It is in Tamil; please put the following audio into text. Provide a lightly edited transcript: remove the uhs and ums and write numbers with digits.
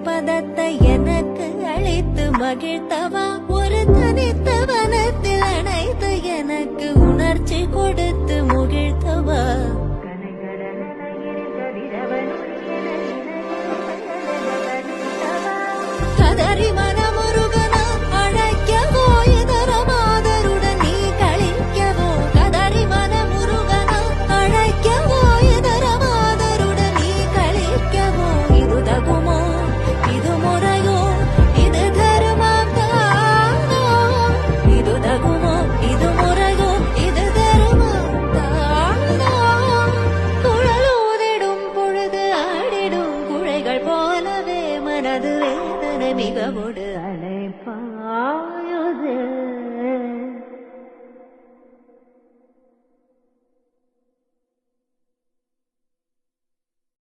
பதத்தை எனக்கு அழைத்து மகிழ்த்தவா ஒரு தனித்த வனத்தில் அணைத்து எனக்கு உணர்ச்சி கொடுத்து முகிழ்த்தவா கதறி மனமுருகனா அழைக்கவோ இதர மாதருடன் நீ கழிக்கவோ கதறி மனமுருகனா அழைக்கவோ இதர மாதருடன் நீ கழிக்கவோ இது தகுமோ இது முறையோ இது தருமம் தானோ இது தகுமோ இது முறையோ இது தருமம் தானோ குழலூதிடும் பொழுது ஆடிடும் குழைகள் போலவே மனது வேதனை மிகவோடு அழைப்பா